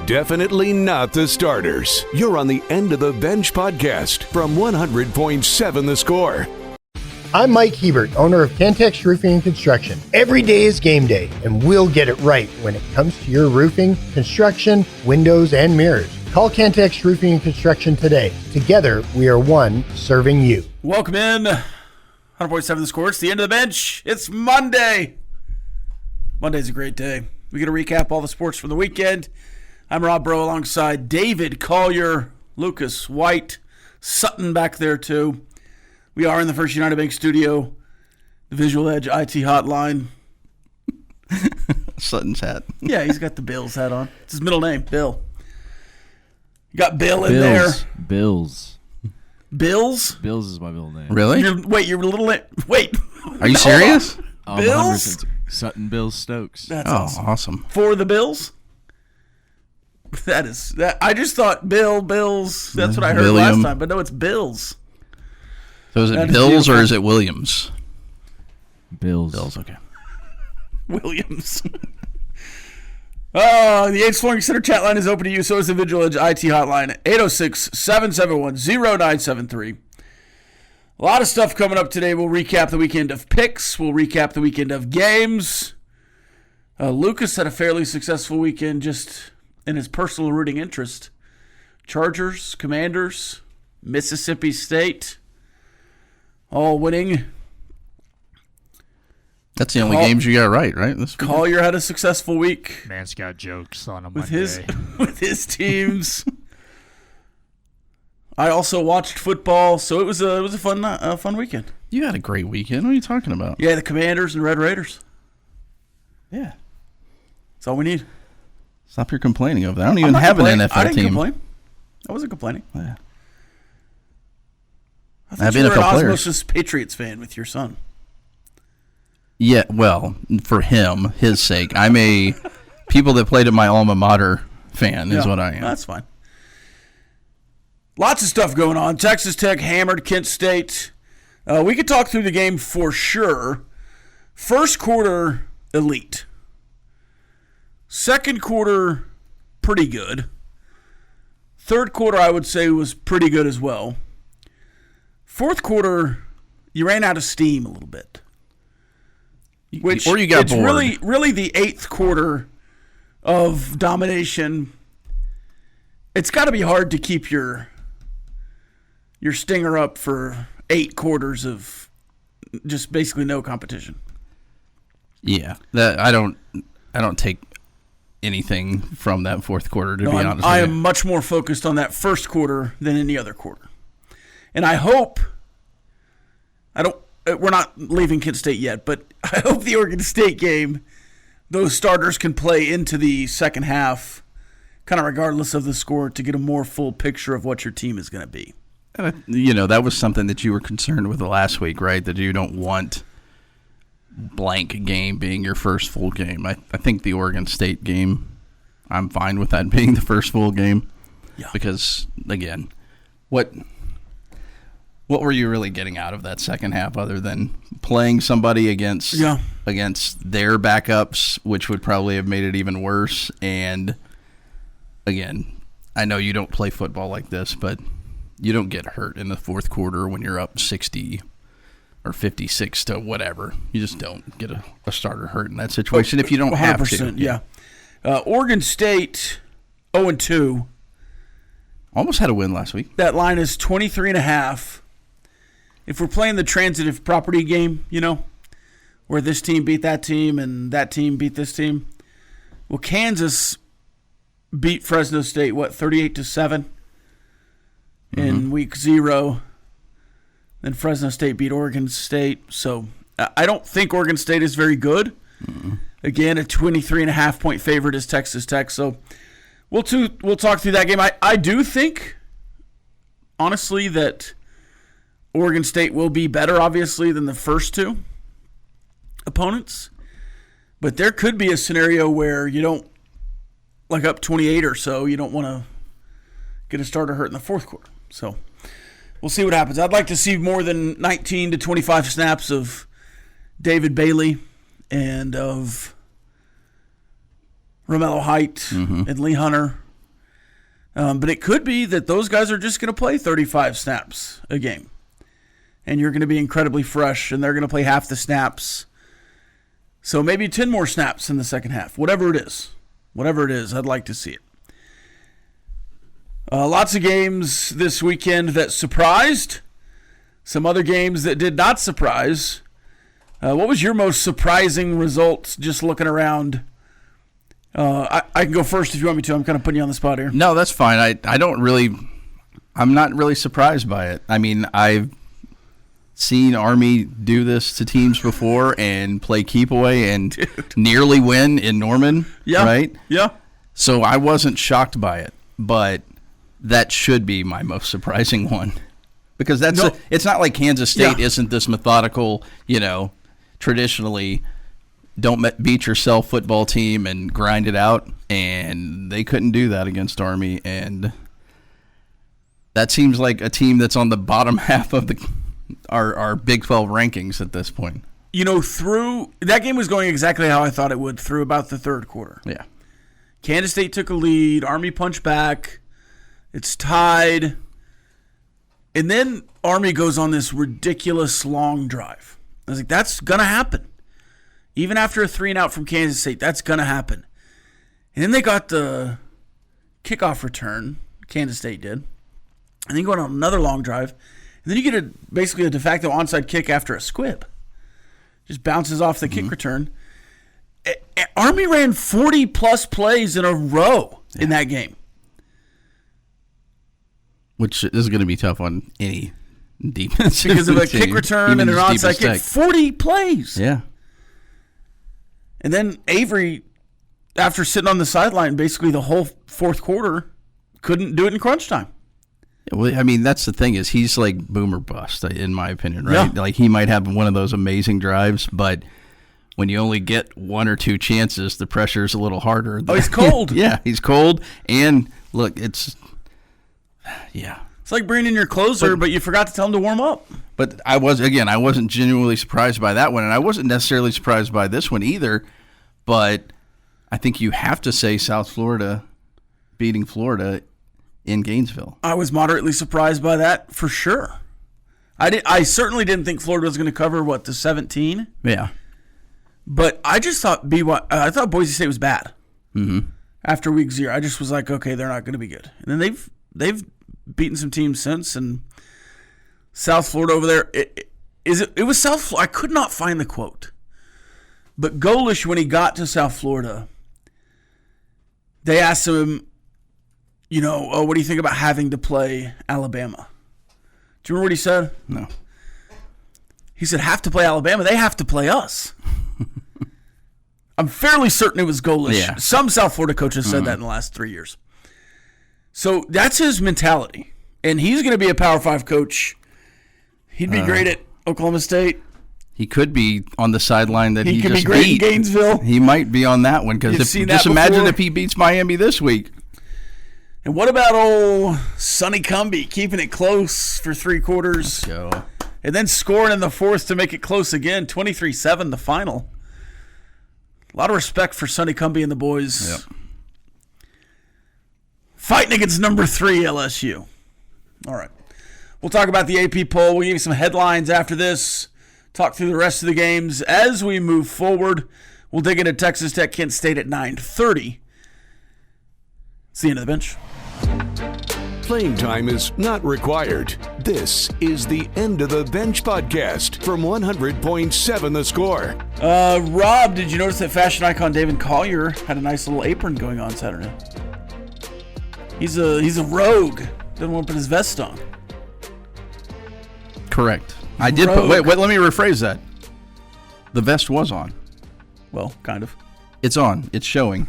Definitely not the starters. You're on the End of the Bench podcast from 100.7 The Score. I'm Mike Hebert, owner of Cantex Roofing and Construction. Every day is game day, and we'll get it right when it comes to your roofing, construction, windows, and mirrors. Call Cantex Roofing and Construction today. Together, we are one serving you. Welcome in. 100.7 The Score. It's the End of the Bench. It's Monday. Monday's a great day. We get to recap all the sports from the weekend. I'm Rob Breaux alongside David Collier, Lucas White, Sutton back there too. We are in the First United Bank studio, the Visual Edge IT hotline. Sutton's hat. Yeah, he's got the Bills hat on. It's his middle name, Bill. You got Bill in there. Bills. Bills? Bills is my middle name. Really? Your little name. Wait. Are you serious? Bills? Sutton Bills Stokes. That's awesome. For the Bills? That. I just thought Bills. That's what I heard last time, but no, it's Bills. So is it Bills or is it Williams? Bills. Okay. Williams. The Ace Flooring Center chat line is open to you. So is the Visual Edge IT hotline, 806-771-0973. A lot of stuff coming up today. We'll recap the weekend of picks. We'll recap the weekend of games. Lucas had a fairly successful weekend just in his personal rooting interest. Chargers, Commanders, Mississippi State, all winning. That's the only games you got right? Collier had a successful week. Man's got jokes on a with Monday. with his teams. I also watched football, so it was a fun weekend. You had a great weekend. What are you talking about? Yeah, the Commanders and Red Raiders. Yeah. That's all we need. Stop your complaining over that. I don't even have an NFL team. I didn't complain. I wasn't complaining. Yeah. I thought you were an osmosis Patriots fan with your son. Yeah, well, for him, his sake. I'm a people that played at my alma mater fan is what I am. That's fine. Lots of stuff going on. Texas Tech hammered Kent State. We could talk through the game for sure. First quarter, elite. Second quarter, pretty good. Third quarter, I would say, was pretty good as well. Fourth quarter, you ran out of steam a little bit. Or you got bored. Really the eighth quarter of domination. It's got to be hard to keep your stinger up for 8 quarters of just basically no competition. Yeah, that I don't take anything from that fourth quarter, to be honest with you. I am much more focused on that first quarter than any other quarter. And I hope we're not leaving Kent State yet, but I hope the Oregon State game, those starters can play into the second half, kind of regardless of the score, to get a more full picture of what your team is going to be. That was something that you were concerned with last week, right? That you don't want blank game being your first full game. I think the Oregon State game, I'm fine with that being the first full game. Yeah. Because, again, what were you really getting out of that second half other than playing somebody against their backups, which would probably have made it even worse? And, again, I know you don't play football like this, but you don't get hurt in the fourth quarter when you're up 60 or 56 to whatever. You just don't get a starter hurt in that situation if you don't have to. Yeah. Oregon State 0-2. Almost had a win last week. That line is 23.5. If we're playing the transitive property game, where this team beat that team and that team beat this team, well, Kansas beat Fresno State, 38-7 in week 0. Then Fresno State beat Oregon State. So I don't think Oregon State is very good. Again, a 23.5 point favorite is Texas Tech. So we'll talk through that game. I do think, honestly, that Oregon State will be better, obviously, than the first two opponents. But there could be a scenario where you don't, like up 28 or so, you don't want to get a starter hurt in the fourth quarter. So we'll see what happens. I'd like to see more than 19 to 25 snaps of David Bailey and of Romello Height and Lee Hunter But it could be that those guys are just going to play 35 snaps a game. And you're going to be incredibly fresh, and they're going to play half the snaps. So maybe 10 more snaps in the second half. Whatever it is. I'd like to see it. Lots of games this weekend that surprised. Some other games that did not surprise. What was your most surprising result just looking around? I can go first if you want me to. I'm kind of putting you on the spot here. No, that's fine. I'm not really surprised by it. I mean, I've seen Army do this to teams before and play keep away and nearly win in Norman, right? Yeah. So I wasn't shocked by it, but that should be my most surprising one. Because it's not like Kansas State isn't this methodical, traditionally don't beat yourself football team and grind it out, and they couldn't do that against Army, and that seems like a team that's on the bottom half of our Big 12 rankings at this point. Through that game was going exactly how I thought it would through about the third quarter. Yeah. Kansas State took a lead, Army punched back, it's tied, and then Army goes on this ridiculous long drive. I was like, that's going to happen. Even after a 3-and-out from Kansas State, that's going to happen. And then they got the kickoff return, Kansas State did, and then go on another long drive. And then you get basically a de facto onside kick after a squib. Just bounces off the kick return. Army ran 40-plus plays in a row in that game. Which is going to be tough on any defense. Because of a kick return and an onside kick. 40 plays. Yeah. And then Avery, after sitting on the sideline basically the whole fourth quarter, couldn't do it in crunch time. Well, I mean, that's the thing is he's like boomer bust, in my opinion, right? Yeah. Like he might have one of those amazing drives, but when you only get one or two chances, the pressure's a little harder. Oh, he's cold. Yeah, he's cold. And look, it's like bringing in your closer, but you forgot to tell him to warm up. But I wasn't genuinely surprised by that one, and I wasn't necessarily surprised by this one either. But I think you have to say South Florida beating Florida in Gainesville. I was moderately surprised by that for sure. I certainly didn't think Florida was going to cover the 17. Yeah, but I just thought I thought Boise State was bad. Mm-hmm. After week 0, I just was like, okay, they're not going to be good. And then they've beaten some teams since, and South Florida over there. It was South Florida. I could not find the quote, but Golish, when he got to South Florida, they asked him, what do you think about having to play Alabama? Do you remember what he said? No. He said, have to play Alabama. They have to play us. I'm fairly certain it was Golish. Yeah. Some South Florida coaches said that in the last 3 years. So that's his mentality. And he's going to be a Power 5 coach. He'd be great at Oklahoma State. He could be on the sideline that he could just be great beat. in Gainesville. He might be on that one because just imagine if he beats Miami this week. And what about old Sonny Cumbie keeping it close for 3 quarters? Let's go. And then scoring in the fourth to make it close again, 23-7 the final. A lot of respect for Sonny Cumbie and the boys. Yep. Fighting against number 3 LSU. All right. We'll talk about the AP poll. We'll give you some headlines after this. Talk through the rest of the games as we move forward. We'll dig into Texas Tech, Kent State at 9:30. It's the end of the bench. Playing time is not required. This is the End of the Bench podcast from 100.7 The Score. Rob, did you notice that fashion icon David Collier had a nice little apron going on Saturday? He's a rogue. Doesn't want to put his vest on. Correct. I did put. Wait. Let me rephrase that. The vest was on. Well, kind of. It's on. It's showing.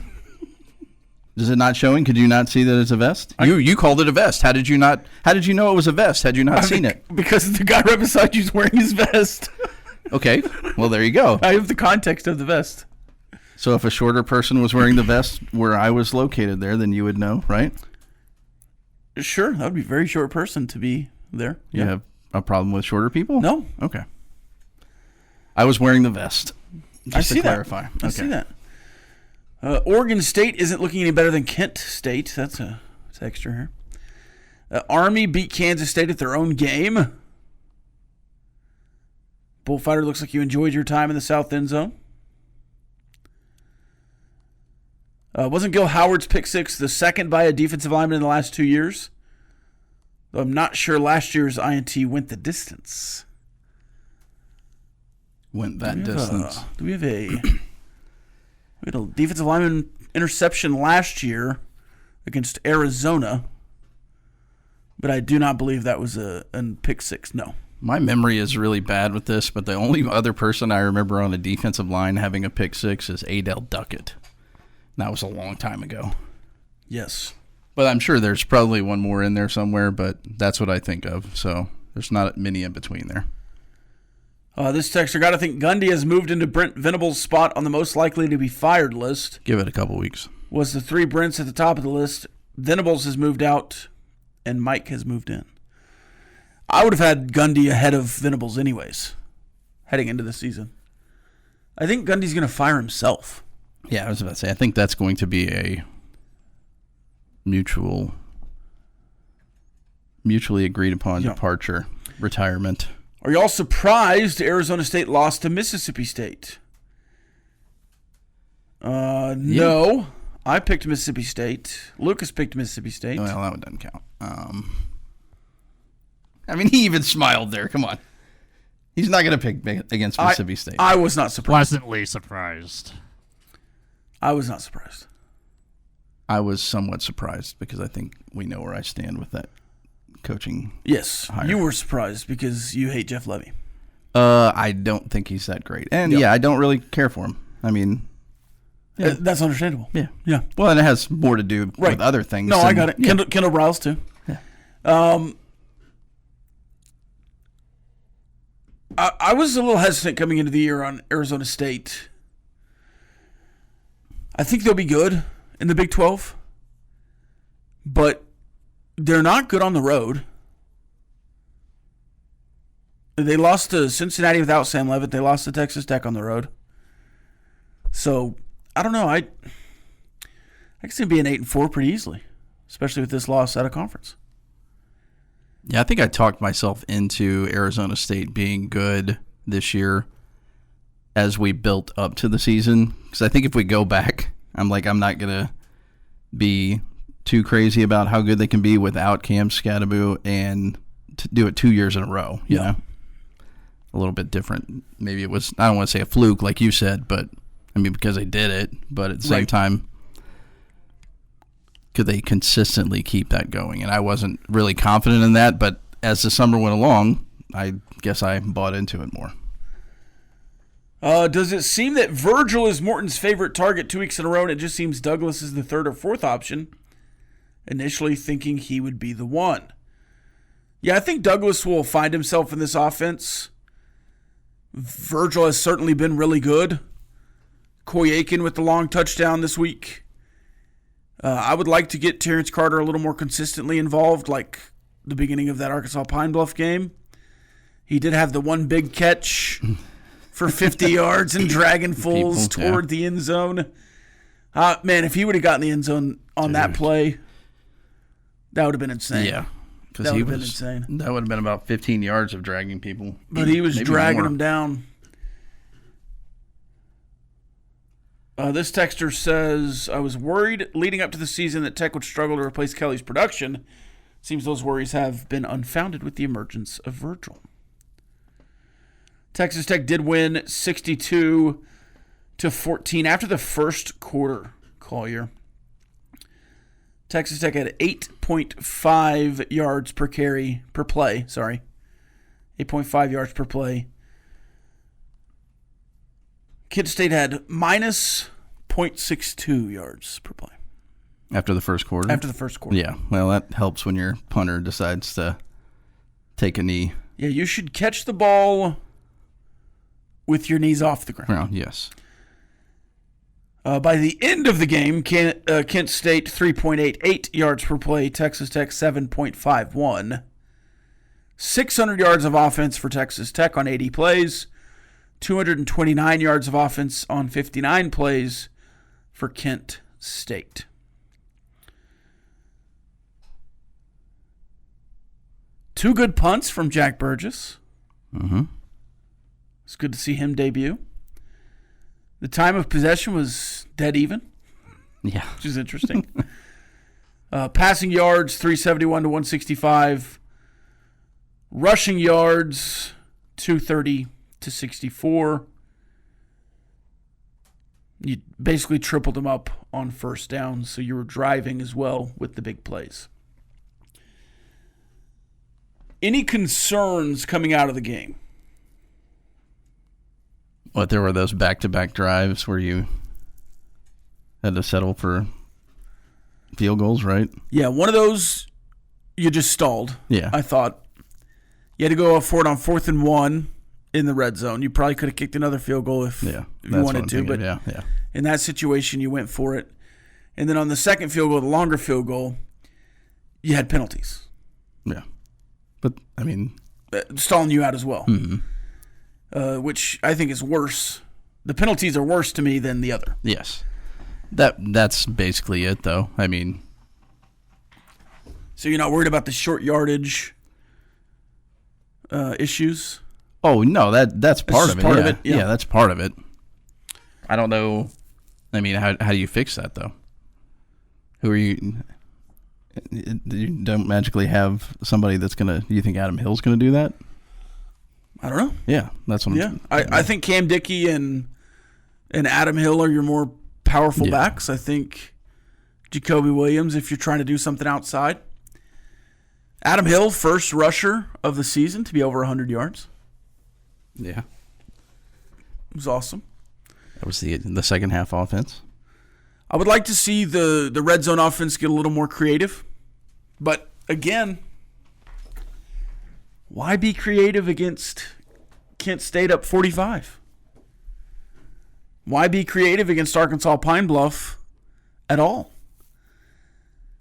Is it not showing? Could you not see that it's a vest? You called it a vest. How did you not? How did you know it was a vest? Had you not seen it? Because the guy right beside you is wearing his vest. Okay. Well, there you go. I have the context of the vest. So if a shorter person was wearing the vest where I was located there, then you would know, right? Sure. That would be a very short person to be there. You have a problem with shorter people? No. Okay. I was wearing the vest. Just to clarify. I see that. Oregon State isn't looking any better than Kent State. That's a texture here. Army beat Kansas State at their own game. Bullfighter, looks like you enjoyed your time in the south end zone. Wasn't Gil Howard's pick six the second by a defensive lineman in the last 2 years? Though I'm not sure last year's INT went the distance. Went that distance. We had a defensive lineman interception last year against Arizona, but I do not believe that was a pick six. No. My memory is really bad with this, but the only other person I remember on a defensive line having a pick six is Adele Duckett. That was a long time ago. Yes. But I'm sure there's probably one more in there somewhere, but that's what I think of. So there's not many in between there. This texter got to think Gundy has moved into Brent Venable's spot on the most likely to be fired list. Give it a couple weeks. Was the three Brents at the top of the list. Venables has moved out, and Mike has moved in. I would have had Gundy ahead of Venables anyways, heading into the season. I think Gundy's going to fire himself. Yeah, I was about to say, I think that's going to be a mutually agreed upon departure, retirement. Are y'all surprised Arizona State lost to Mississippi State? No. I picked Mississippi State. Lucas picked Mississippi State. Well, that one doesn't count. I mean, he even smiled there. Come on. He's not going to pick against Mississippi State. I was not surprised. Pleasantly surprised. I was not surprised. I was somewhat surprised because I think we know where I stand with that coaching. Yes, hire. You were surprised because you hate Jeff Levy. I don't think he's that great. And, I don't really care for him. I mean... Yeah. That's understandable. Yeah. Yeah. Well, and it has more to do with other things. No, I got it. Yeah. Kendall Browse, too. Yeah. I was a little hesitant coming into the year on Arizona State. I think they'll be good in the Big 12, but they're not good on the road. They lost to Cincinnati without Sam Leavitt. They lost to Texas Tech on the road. So, I don't know. I can see them being 8-4 pretty easily, especially with this loss out of conference. Yeah, I think I talked myself into Arizona State being good this year as we built up to the season. Because I think if we go back, I'm not going to be too crazy about how good they can be without Cam Scadaboo and to do it 2 years in a row. You know? A little bit different. Maybe it was, I don't want to say a fluke like you said, but I mean, because they did it. But at the same time, could they consistently keep that going? And I wasn't really confident in that, but as the summer went along, I guess I bought into it more. Does it seem that Virgil is Morton's favorite target 2 weeks in a row, and it just seems Douglas is the third or fourth option, initially thinking he would be the one? Yeah, I think Douglas will find himself in this offense. Virgil has certainly been really good. Coy Aiken with the long touchdown this week. I would like to get Terrence Carter a little more consistently involved, like the beginning of that Arkansas Pine Bluff game. He did have the one big catch for 50 yards and dragging fools toward the end zone. Man, if he would have gotten the end zone on that play, that would have been insane. Yeah. That would have been insane. That would have been about 15 yards of dragging people. But he was dragging them down. This texter says, I was worried leading up to the season that Tech would struggle to replace Kelly's production. Seems those worries have been unfounded with the emergence of Virgil. Texas Tech did win 62-14 after the first quarter, Collier. Texas Tech had 8.5 yards per play. 8.5 yards per play. Kent State had minus 0.62 yards per play. After the first quarter? After the first quarter. Yeah, well, that helps when your punter decides to take a knee. Yeah, you should catch the ball with your knees off the ground. Well, yes. By the end of the game, Kent State 3.88 yards per play, Texas Tech 7.51. 600 yards of offense for Texas Tech on 80 plays. 229 yards of offense on 59 plays for Kent State. 2 good punts from Jack Burgess. Mm-hmm. It's good to see him debut. The time of possession was dead even. Yeah. Which is interesting. Passing yards, 371 to 165. Rushing yards, 230 to 64. You basically tripled them up on first down, so you were driving as well with the big plays. Any concerns coming out of the game? What, there were those back-to-back drives where you had to settle for field goals, right? Yeah, one of those you just stalled. Yeah. I thought. You had to go for it on 4th and 1 in the red zone. You probably could have kicked another field goal if you wanted to, but in that situation, you went for it. And then on the second field goal, the longer field goal, you had penalties. Yeah. But, I mean... stalling you out as well, Mm-hmm. which I think is worse. The penalties are worse to me than the other. Yes. That's basically it, though. I mean... So you're not worried about the short yardage issues? Oh, no, that's part of it. Part of it, yeah. Yeah, that's part of it. I don't know. I mean, how do you fix that, though? Who are you... You don't magically have somebody that's going to... You think Adam Hill's going to do that? I don't know. Yeah, that's what I'm... I think Cam Dickey and Adam Hill are your more powerful backs. I think Jacoby Williams, if you're trying to do something outside. Adam Hill, first rusher of the season to be over 100 yards. Yeah. It was awesome. That was the second half offense. I would like to see the red zone offense get a little more creative. But, again, why be creative against Kent State up 45? Why be creative against Arkansas Pine Bluff at all?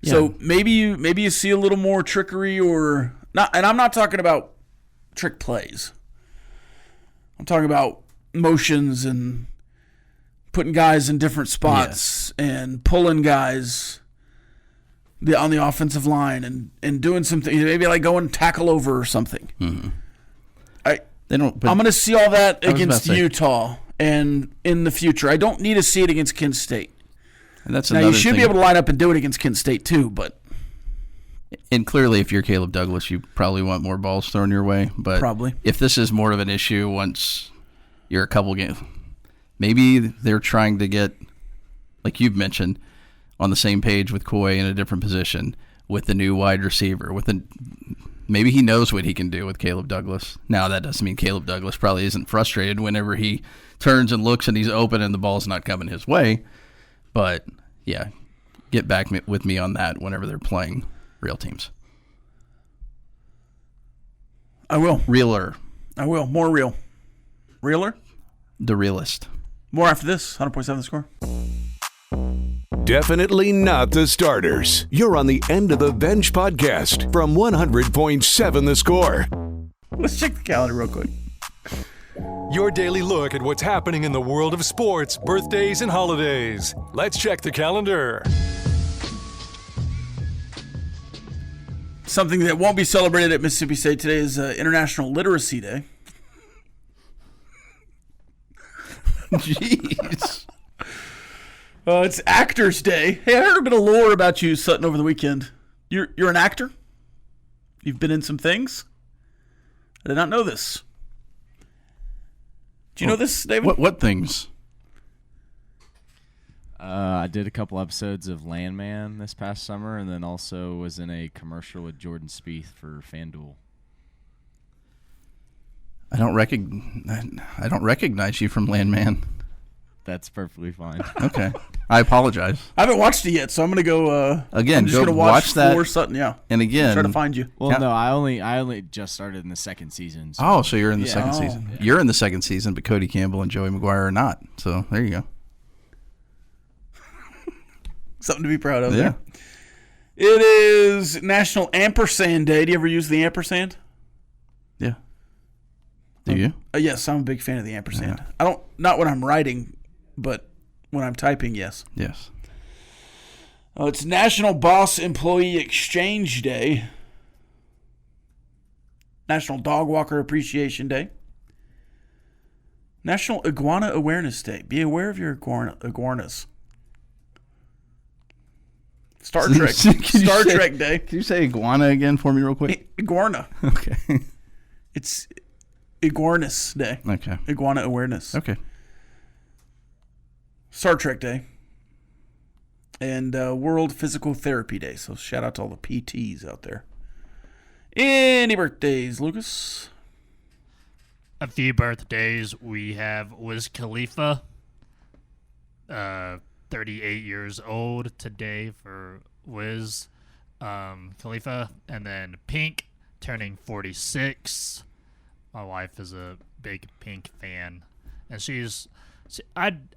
Yeah. So maybe you see a little more trickery or not, and I'm not talking about trick plays. I'm talking about motions and putting guys in different spots and pulling guys on the offensive line and doing something, maybe like going tackle over or something. Mm-hmm. I'm going to see all that against Utah and in the future. I don't need to see it against Kent State. And that's now, you should be able to line up and do it against Kent State too, but... And clearly, if you're Caleb Douglas, you probably want more balls thrown your way. But probably. If this is more of an issue once you're a couple games, maybe they're trying to get, like you've mentioned, on the same page with Coy in a different position with the new wide receiver. Maybe he knows what he can do with Caleb Douglas. Now, that doesn't mean Caleb Douglas probably isn't frustrated whenever he turns and looks and he's open and the ball's not coming his way. But, yeah, get back with me on that whenever they're playing real teams. I will. Realer. I will. More real. Realer? The realist. More after this. 100.7 The Score. Definitely not the starters. You're on the End of the Bench podcast from 100.7 The Score. Let's check the calendar real quick. Your daily look at what's happening in the world of sports, birthdays, and holidays. Let's check the calendar. Something that won't be celebrated at Mississippi State today is International Literacy Day. Jeez. It's Actors Day. Hey, I heard a bit of lore about you, Sutton, over the weekend. You're an actor? You've been in some things? I did not know this. Do you know this, David? What things? I did a couple episodes of Landman this past summer, and then also was in a commercial with Jordan Spieth for FanDuel. I don't recognize you from Landman. That's perfectly fine. Okay, I apologize. I haven't watched it yet, so I'm gonna go. Again, I'm just go gonna watch that. For Sutton, yeah. And again, try to find you. Well, no, I only just started in the second season. So. So you're in the second season. Yeah. You're in the second season, but Cody Campbell and Joey McGuire are not. So there you go. Something to be proud of. Yeah. There. It is National Ampersand Day. Do you ever use the ampersand? Yeah. Do you? Yes, I'm a big fan of the ampersand. Yeah. Not when I'm writing, but when I'm typing, yes. Yes. It's National Boss Employee Exchange Day. National Dog Walker Appreciation Day. National Iguana Awareness Day. Be aware of your iguanas. Star Trek. Star Trek Day. Can you say iguana again for me real quick? Iguana. Okay. It's Iguanus Day. Okay. Iguana Awareness. Okay. Star Trek Day. And World Physical Therapy Day. So shout out to all the PTs out there. Any birthdays, Lucas? A few birthdays. We have Wiz Khalifa, 38 years old today for Wiz Khalifa. And then Pink turning 46. My wife is a big Pink fan. And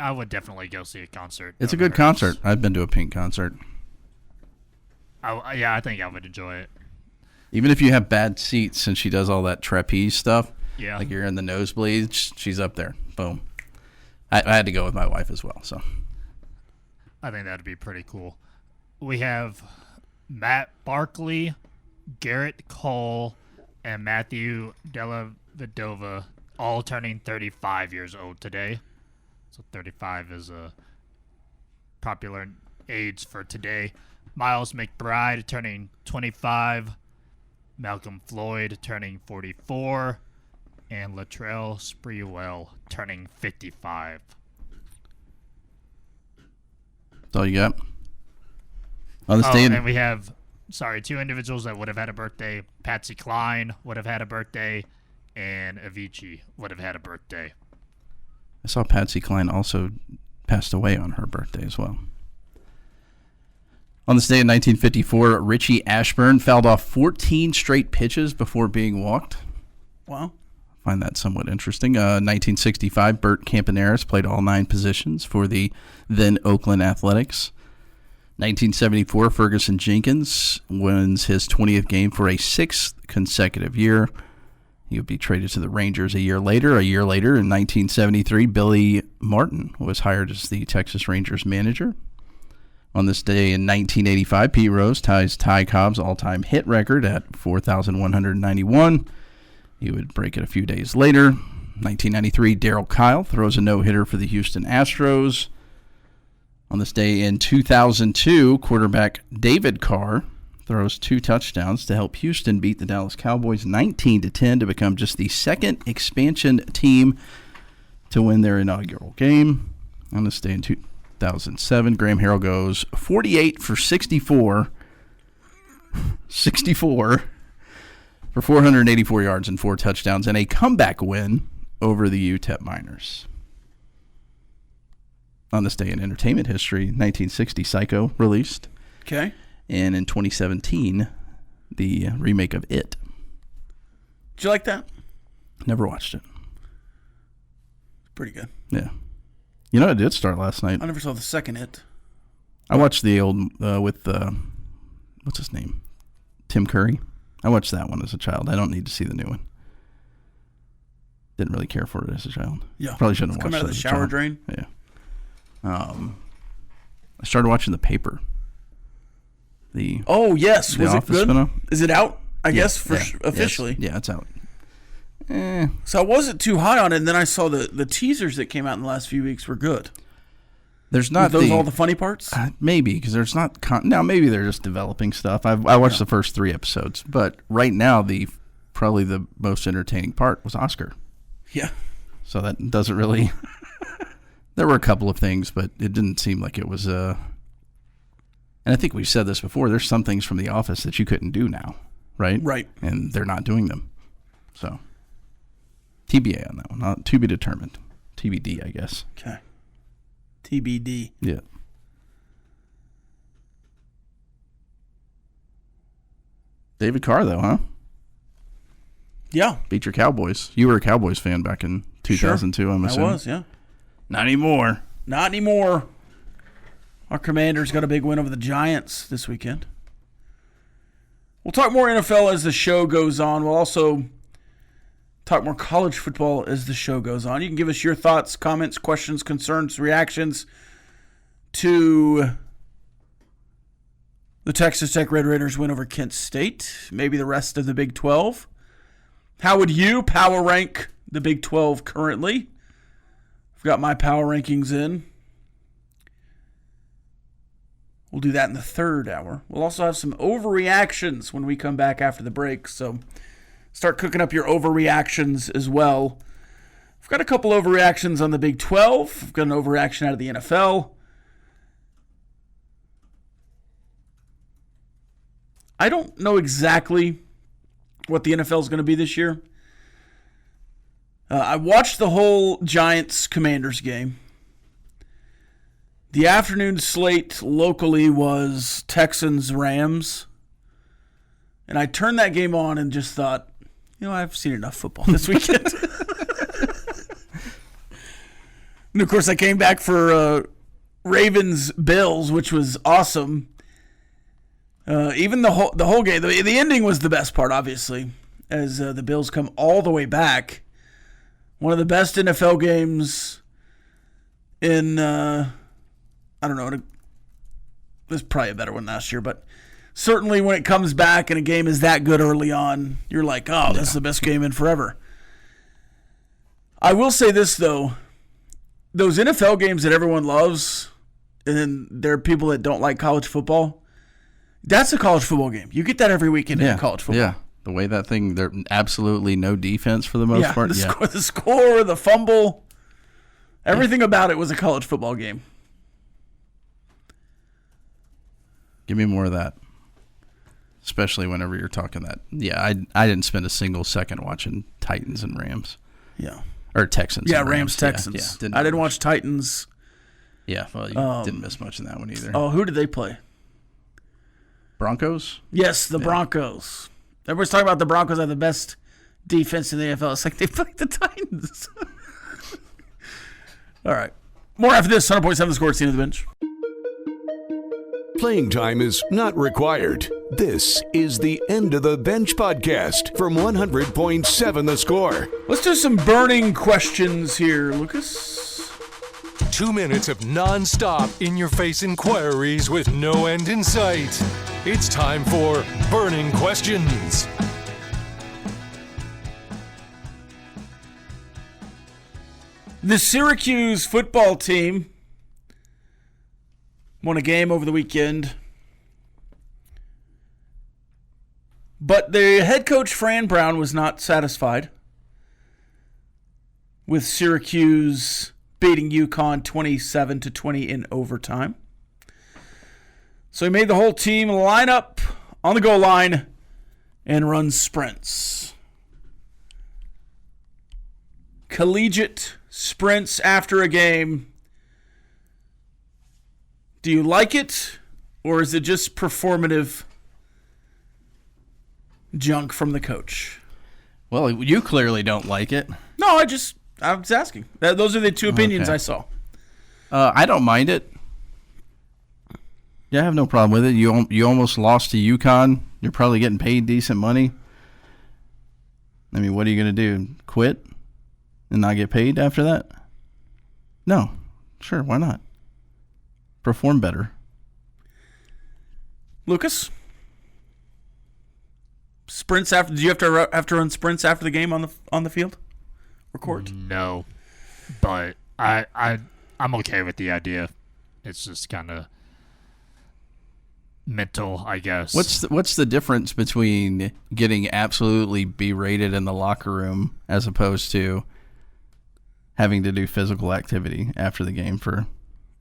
I would definitely go see a concert. It's a good concert. I've been to a Pink concert. I think I would enjoy it. Even if you have bad seats, since she does all that trapeze stuff, Yeah. like you're in the nosebleeds, she's up there. Boom. I had to go with my wife as well. So I think that'd be pretty cool. We have Matt Barkley, Garrett Cole, and Matthew Della Vedova all turning 35 years old today. So 35 is a popular age for today. Miles McBride turning 25. Malcolm Floyd turning 44. And Latrell Sprewell turning 55. that's all you got? On the stage. And we have, two individuals that would have had a birthday. Patsy Cline would have had a birthday. And Avicii would have had a birthday. I saw Patsy Cline also passed away on her birthday as well. On this day in 1954, Richie Ashburn fouled off 14 straight pitches before being walked. Wow. I find that somewhat interesting. 1965, Bert Campaneris played all 9 positions for the then Oakland Athletics. 1974, Ferguson Jenkins wins his 20th game for a 6th consecutive year. He would be traded to the Rangers a year later. A year later, in 1973, Billy Martin was hired as the Texas Rangers manager. On this day in 1985, Pete Rose ties Ty Cobb's all-time hit record at 4,191. He would break it a few days later. 1993, Darryl Kyle throws a no-hitter for the Houston Astros. On this day in 2002, quarterback David Carr throws 2 touchdowns to help Houston beat the Dallas Cowboys 19-10 to become just the second expansion team to win their inaugural game. On this day in 2007, Graham Harrell goes 48 for 64 for 484 yards and 4 touchdowns and a comeback win over the UTEP Miners. On this day in entertainment history, 1960, Psycho released. Okay. And in 2017, the remake of It. Did you like that? Never watched it. Pretty good. Yeah. You know, I did start last night. I never saw the second It. I watched the old, with, what's his name? Tim Curry. I watched that one as a child. I don't need to see the new one. Didn't really care for it as a child. Yeah. Probably shouldn't have watched it. Come out of the shower drain. Yeah. I started watching The Paper. Oh, yes. Was it good? Spin-off. Is it out? I guess Yes. officially. Yeah, it's out. So I wasn't too high on it, and then I saw the teasers that came out in the last few weeks were good. There's not Were those all the funny parts? Maybe, because there's not... now, maybe they're just developing stuff. I watched the first 3 episodes, but right now, probably the most entertaining part was Oscar. Yeah. So that doesn't really... There were a couple of things, but it didn't seem like it was... And I think we've said this before, there's some things from The Office that you couldn't do now, right? Right. And they're not doing them. So, TBA on that one. Not to be determined. TBD, I guess. Okay. TBD. Yeah. David Carr, though, huh? Yeah. Beat your Cowboys. You were a Cowboys fan back in 2002, sure. I'm assuming. I was, yeah. Not anymore. Not anymore. Our Commanders got a big win over the Giants this weekend. We'll talk more NFL as the show goes on. We'll also talk more college football as the show goes on. You can give us your thoughts, comments, questions, concerns, reactions to the Texas Tech Red Raiders win over Kent State, maybe the rest of the Big 12. How would you power rank the Big 12 currently? I've got my power rankings in. We'll do that in the third hour. We'll also have some overreactions when we come back after the break, so start cooking up your overreactions as well. I've got a couple overreactions on the Big 12. I've got an overreaction out of the NFL. I don't know exactly what the NFL is going to be this year. I watched the whole Giants-Commanders game. The afternoon slate locally was Texans-Rams. And I turned that game on and just thought, I've seen enough football this weekend. And, of course, I came back for Ravens-Bills, which was awesome. Even the whole game, the ending was the best part, obviously, as the Bills come all the way back. One of the best NFL games in, I don't know, there's probably a better one last year, but certainly when it comes back and a game is that good early on, you're like, oh, this is the best game in forever. I will say this, though. Those NFL games that everyone loves, and then there are people that don't like college football, that's a college football game. You get that every weekend in college football. Yeah, the way that thing, there's absolutely no defense for the most part. The score, the fumble, everything about it was a college football game. Give me more of that, especially whenever you're talking that. Yeah, I didn't spend a single second watching Titans and Rams. Yeah. Or Texans. Yeah, Rams, Texans. Yeah, I didn't watch Titans. Yeah, well, you didn't miss much in that one either. Oh, who did they play? Broncos? Yes, the Broncos. Everybody's talking about the Broncos have the best defense in the NFL. It's like they played the Titans. All right. More after this. 100.7 The Score. Team of the Bench. Playing time is not required. This is the End of the Bench podcast from 100.7 The Score. Let's do some burning questions here, Lucas. 2 minutes of non-stop in-your-face inquiries with no end in sight. It's time for Burning Questions. The Syracuse football team won a game over the weekend, but the head coach, Fran Brown, was not satisfied with Syracuse beating UConn 27-20 in overtime. So he made the whole team line up on the goal line and run sprints. Collegiate sprints after a game. Do you like it, or is it just performative junk from the coach? Well, you clearly don't like it. No, I was asking. Those are the two opinions I saw. I don't mind it. Yeah, I have no problem with it. You almost lost to UConn. You're probably getting paid decent money. I mean, what are you going to do? Quit and not get paid after that? No. Sure, why not? Perform better. Lucas? Sprints after? Do you have to run sprints after the game on the field or court? No, but I'm okay with the idea. It's just kind of mental, I guess. What's the difference between getting absolutely berated in the locker room as opposed to having to do physical activity after the game?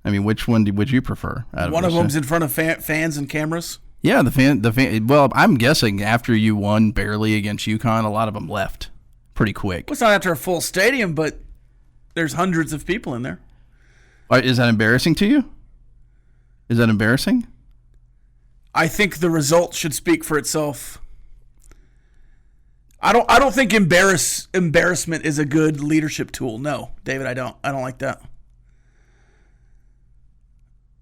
Which one would you prefer? One of them's in front of fans and cameras. Yeah, the fan. Well, I'm guessing after you won barely against UConn, a lot of them left pretty quick. Well, it's not after a full stadium, but there's hundreds of people in there. Is that embarrassing to you? Is that embarrassing? I think the result should speak for itself. I don't think embarrassment is a good leadership tool. No, David, I don't like that.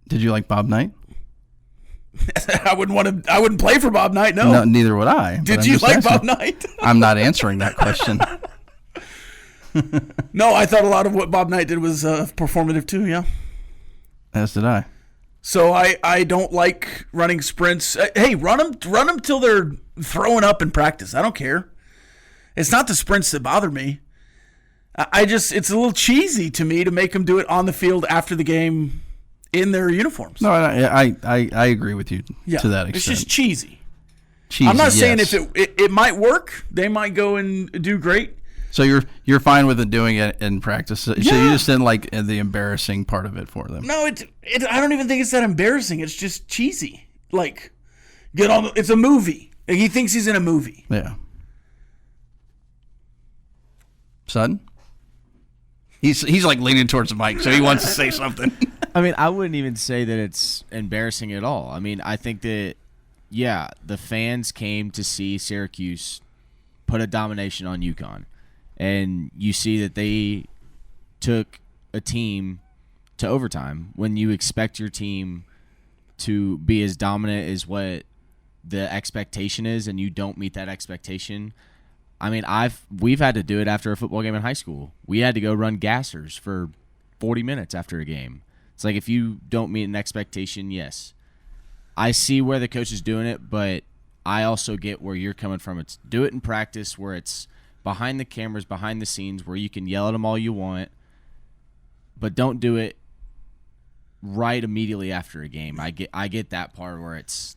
Did you like Bob Knight? I wouldn't play for Bob Knight. No, neither would I. Did you like Bob Knight? I'm not answering that question. No, I thought a lot of what Bob Knight did was performative too. Yeah, as did I. So I don't like running sprints. Hey, run them till they're throwing up in practice. I don't care. It's not the sprints that bother me. It's a little cheesy to me to make them do it on the field after the game in their uniforms. No, I agree with you to that extent. It's just cheesy. Cheesy, I'm not saying yes. if it might work. They might go and do great. So you're fine with it doing it in practice. So you just didn't like the embarrassing part of it for them. No, I don't even think it's that embarrassing. It's just cheesy. Like, it's a movie. Like, he thinks he's in a movie. Yeah. Sutton? He's like leaning towards the mic, so he wants to say something. I mean, I wouldn't even say that it's embarrassing at all. I mean, I think that, yeah, the fans came to see Syracuse put a domination on UConn. And you see that they took a team to overtime when you expect your team to be as dominant as what the expectation is, and you don't meet that expectation. I mean, we've had to do it after a football game in high school. We had to go run gassers for 40 minutes after a game. It's like, if you don't meet an expectation, yes. I see where the coach is doing it, but I also get where you're coming from. It's do it in practice where it's behind the cameras, behind the scenes, where you can yell at them all you want, but don't do it right immediately after a game. I get that part where it's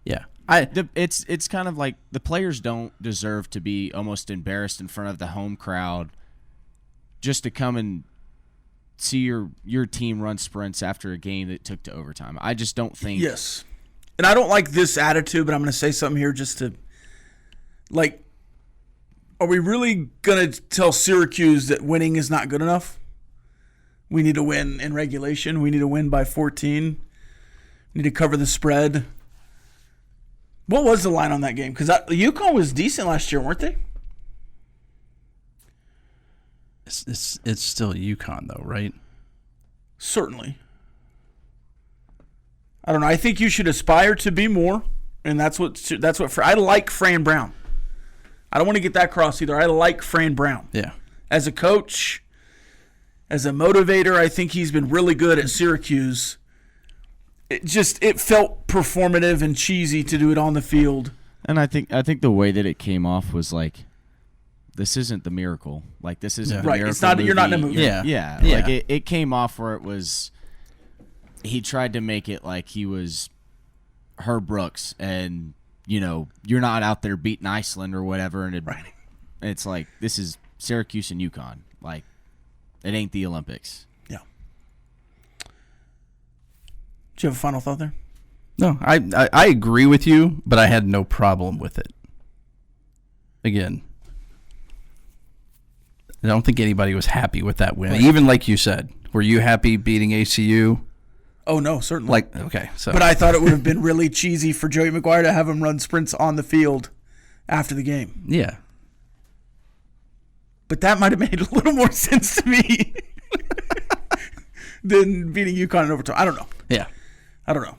it's kind of like the players don't deserve to be almost embarrassed in front of the home crowd just to come and see your team run sprints after a game that took to overtime. I just don't think. Yes, and I don't like this attitude, but I'm going to say something here just to like. Are we really going to tell Syracuse that winning is not good enough? We need to win in regulation. We need to win by 14. We need to cover the spread. What was the line on that game? Because UConn was decent last year, weren't they? It's still UConn, though, right? Certainly. I don't know. I think you should aspire to be more, and that's what I like Fran Brown. I don't want to get that cross either. I like Fran Brown. Yeah. As a coach, as a motivator, I think he's been really good at Syracuse. It felt performative and cheesy to do it on the field. And I think the way that it came off was like, this isn't the Miracle. Like, this isn't the Miracle. It's not. Movie. You're not in a movie. Yeah. Like it came off where it was. He tried to make it like he was Herb Brooks, and you're not out there beating Iceland or whatever, and it's like, this is Syracuse and UConn. Like, it ain't the Olympics. Yeah. Do you have a final thought there? No, I agree with you, but I had no problem with it. Again, I don't think anybody was happy with that win. Right. Even like you said, were you happy beating ACU? Oh, no, certainly. But I thought it would have been really cheesy for Joey McGuire to have him run sprints on the field after the game. Yeah. But that might have made a little more sense to me than beating UConn in overtime. I don't know. Yeah. I don't know.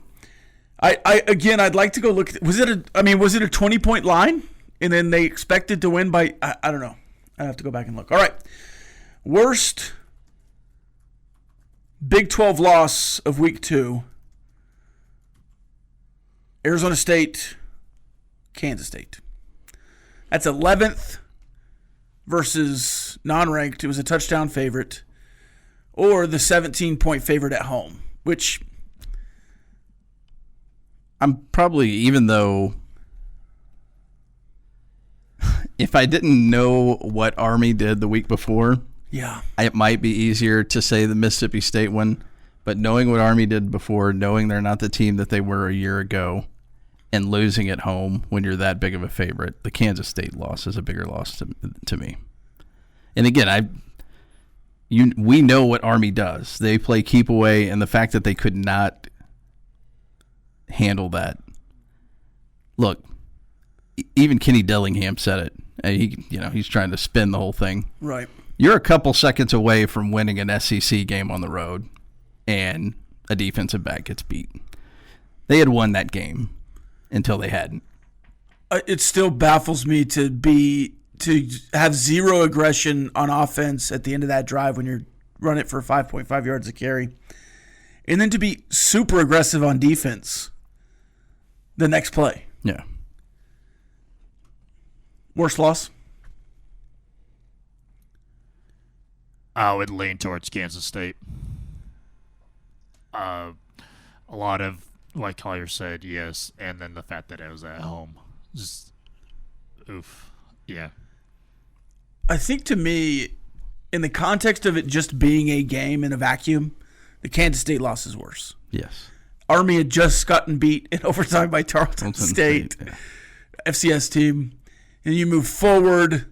I'd like to go look at, was it a 20-point line? And then they expected to win by, I don't know. I'd have to go back and look. All right. Worst Big 12 loss of week 2. Arizona State, Kansas State. That's 11th versus non-ranked. It was a touchdown favorite. Or the 17-point favorite at home, which I'm probably, even though if I didn't know what Army did the week before, it might be easier to say the Mississippi State one. But knowing what Army did before, knowing they're not the team that they were a year ago, and losing at home when you're that big of a favorite, the Kansas State loss is a bigger loss to me. And again, we know what Army does. They play keep away, and the fact that they could not handle that. Look, even Kenny Dillingham said it. He's trying to spin the whole thing. Right. You're a couple seconds away from winning an SEC game on the road, and a defensive back gets beat. They had won that game until they hadn't. It still baffles me to have zero aggression on offense at the end of that drive when you're running it for 5.5 yards a carry, and then to be super aggressive on defense the next play. Yeah. Worst loss? I would lean towards Kansas State. A lot of, like Collier said, yes, and then the fact that it was at home. Just, oof. Yeah. I think to me, in the context of it just being a game in a vacuum, the Kansas State loss is worse. Yes. Army had just gotten beat in overtime by Tarleton State, yeah. FCS team. And you move forward.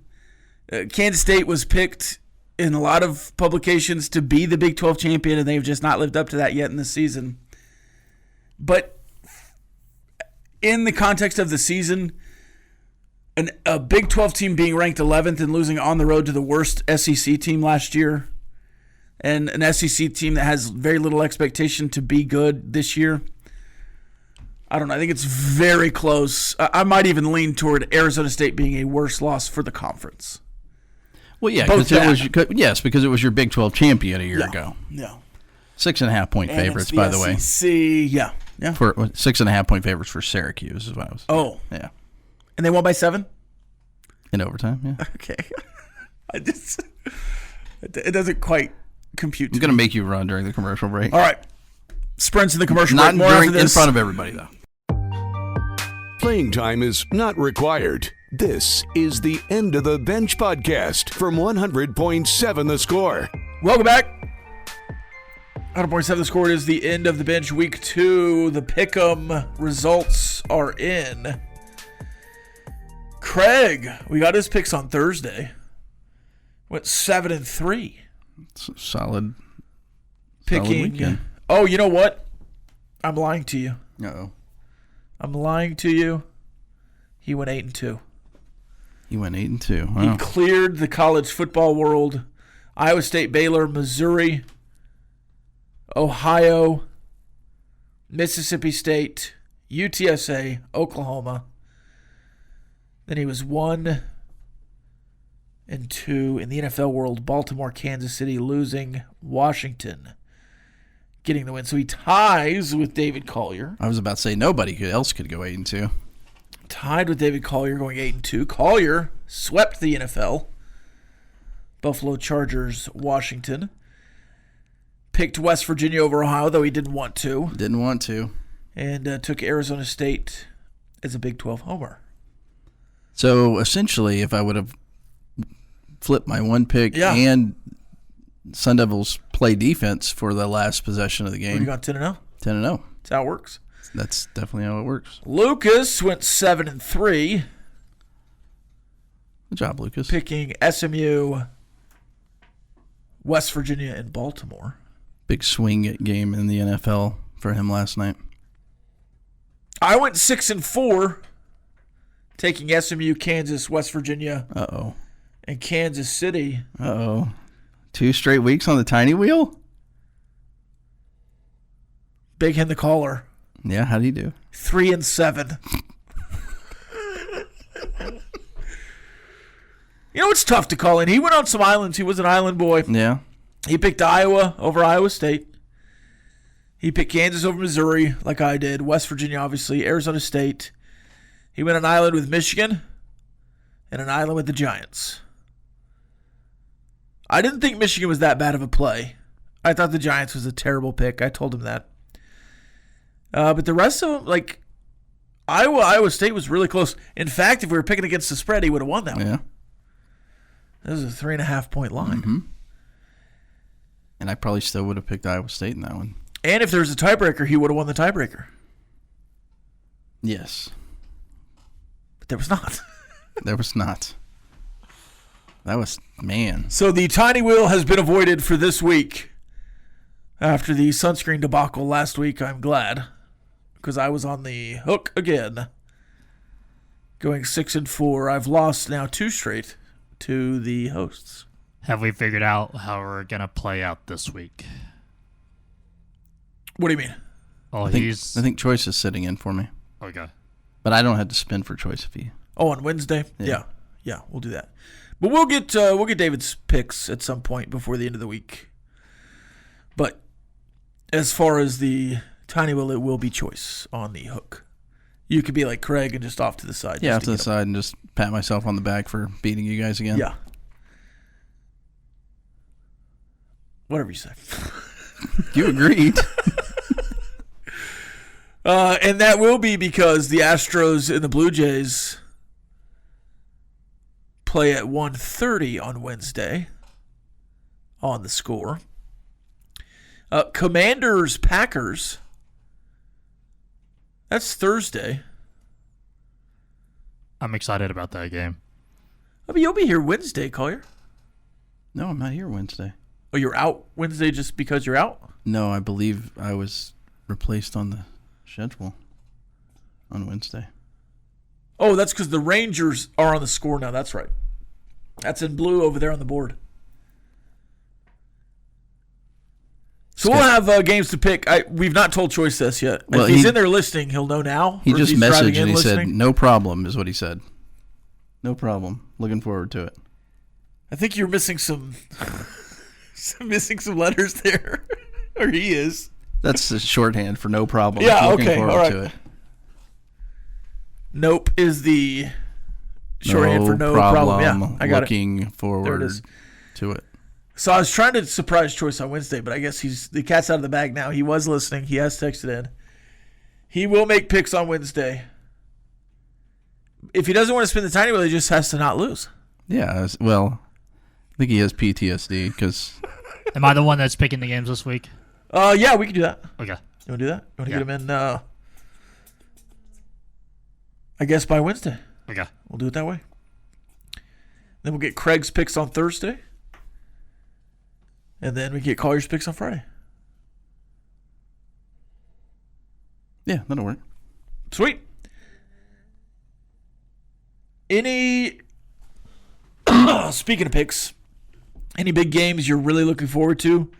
Kansas State was picked in a lot of publications to be the Big 12 champion, and they've just not lived up to that yet in this season. But in the context of the season, a Big 12 team being ranked 11th and losing on the road to the worst SEC team last year, and an SEC team that has very little expectation to be good this year, I don't know. I think it's very close. I might even lean toward Arizona State being a worse loss for the conference. Well, yeah, because it was your Big 12 champion a year ago. Yeah. 6.5-point favorites, by the way. Yeah. For 6.5-point favorites for Syracuse is what I was. Oh. Yeah. And they won by 7? In overtime, yeah. Okay. It doesn't quite compute. I'm going to make you run during the commercial break. All right. Sprints in the commercial break. More after this. In front of everybody, though. Playing time is not required. This is the End of the Bench podcast from 100.7 The Score. Welcome back. 100.7 The Score is the End of the Bench week 2. The Pick'em results are in. Craig, we got his picks on Thursday. Went 7-3. It's a solid picking. Weekend. Oh, you know what? I'm lying to you. Uh-oh. I'm lying to you. He went 8-2. He went 8-2. Wow. He cleared the college football world. Iowa State, Baylor, Missouri, Ohio, Mississippi State, UTSA, Oklahoma. Then he was 1-2 in the NFL world. Baltimore, Kansas City, losing. Washington getting the win. So he ties with David Collier. I was about to say nobody else could go 8-2. Tied with David Collier going 8-2. Collier swept the NFL. Buffalo Chargers, Washington. Picked West Virginia over Ohio, though he didn't want to. Didn't want to. And took Arizona State as a Big 12 homer. So essentially, if I would have flipped my one pick and Sun Devils play defense for the last possession of the game. You got 10-0? 10-0. That's how it works. That's definitely how it works. Lucas went 7-3. Good job, Lucas. Picking SMU, West Virginia, and Baltimore. Big swing game in the NFL for him last night. I went 6-4, taking SMU, Kansas, West Virginia, and Kansas City. 2 straight weeks on the tiny wheel? Big Hen the caller. Yeah, how do you do? 3-7. You know, it's tough to call in. He went on some islands. He was an island boy. Yeah. He picked Iowa over Iowa State. He picked Kansas over Missouri, like I did. West Virginia, obviously. Arizona State. He went an island with Michigan and an island with the Giants. I didn't think Michigan was that bad of a play. I thought the Giants was a terrible pick. I told him that. But the rest of them, like Iowa State was really close. In fact, if we were picking against the spread, he would have won that one. This is a 3.5-point line. Mm-hmm. And I probably still would have picked Iowa State in that one. And if there was a tiebreaker, he would have won the tiebreaker. Yes. But there was not. There was not. That was, man. So the tiny wheel has been avoided for this week. After the sunscreen debacle last week, I'm glad. Because I was on the hook again. Going 6-4. I've lost now 2 straight to the hosts. Have we figured out how we're going to play out this week? What do you mean? Oh, I think Choice is sitting in for me. Okay. But I don't have to spin for Choice if he... Oh, on Wednesday? Yeah, we'll do that. But we'll get David's picks at some point before the end of the week. But as far as the tiny wheel, it will be Choice on the hook. You could be like Craig and just off to the side. Yeah, off to the side and just pat myself on the back for beating you guys again. Yeah. Whatever you say. You agreed. And that will be because the Astros and the Blue Jays play at 1:30 on Wednesday on the Score. Commanders, Packers. That's Thursday. I'm excited about that game. I mean, you'll be here Wednesday, Collier. No, I'm not here Wednesday. Oh, you're out Wednesday just because you're out? No, I believe I was replaced on the schedule on Wednesday. Oh, that's because the Rangers are on the Score now. That's right. That's in blue over there on the board. So we'll have games to pick. We've not told Choice this yet. Well, if he's in there listening, he'll know now. He just messaged and he said, no problem, is what he said. No problem. Looking forward to it. I think you're missing some missing some letters there. Or he is. That's the shorthand for no problem. Yeah, Looking okay. forward All right. to it. Nope is the shorthand for no problem. Yeah, I got looking forward to it. So I was trying to surprise Choice on Wednesday, but I guess the cat's out of the bag now. He was listening. He has texted in. He will make picks on Wednesday. If he doesn't want to spin the tiny wheel, he just has to not lose. Yeah, well, I think he has PTSD because. Am I the one that's picking the games this week? Yeah, we can do that. Okay. You want to do that? You want to get him in, I guess, by Wednesday? Okay. We'll do it that way. Then we'll get Craig's picks on Thursday. And then we get Collier's picks on Friday. Yeah, that'll work. Sweet. Speaking of picks, any big games you're really looking forward to?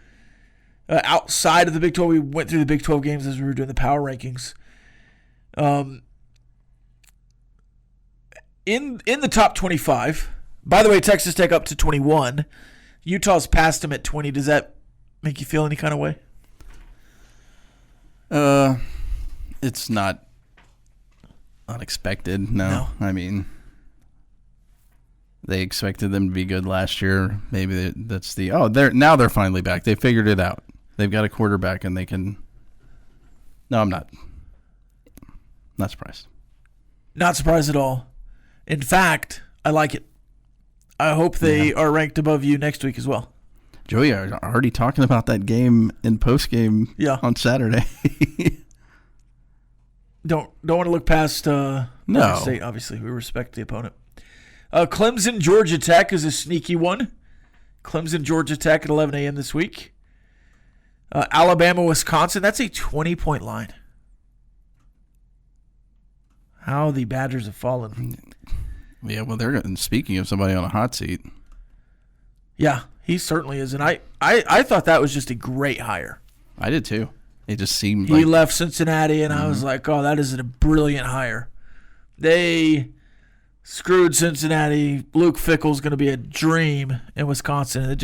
Outside of the Big 12, we went through the Big 12 games as we were doing the power rankings. In the top 25, by the way, Texas Tech up to 21. Utah's passed them at 20. Does that make you feel any kind of way? It's not unexpected. No. I mean, they expected them to be good last year. Maybe that's they're finally back. They figured it out. They've got a quarterback and they can. No, I'm not surprised. Not surprised at all. In fact, I like it. I hope they are ranked above you next week as well. Joey, are already talking about that game in postgame on Saturday. Don't want to look past Oregon State. Obviously, we respect the opponent. Clemson, Georgia Tech is a sneaky one. Clemson, Georgia Tech at 11 a.m. this week. Alabama, Wisconsin. That's a 20-point line. How the Badgers have fallen. Yeah, well, speaking of somebody on a hot seat. Yeah, he certainly is. And I thought that was just a great hire. I did too. It just seemed he left Cincinnati, and I was like, oh, that is a brilliant hire. They screwed Cincinnati. Luke Fickell's going to be a dream in Wisconsin. It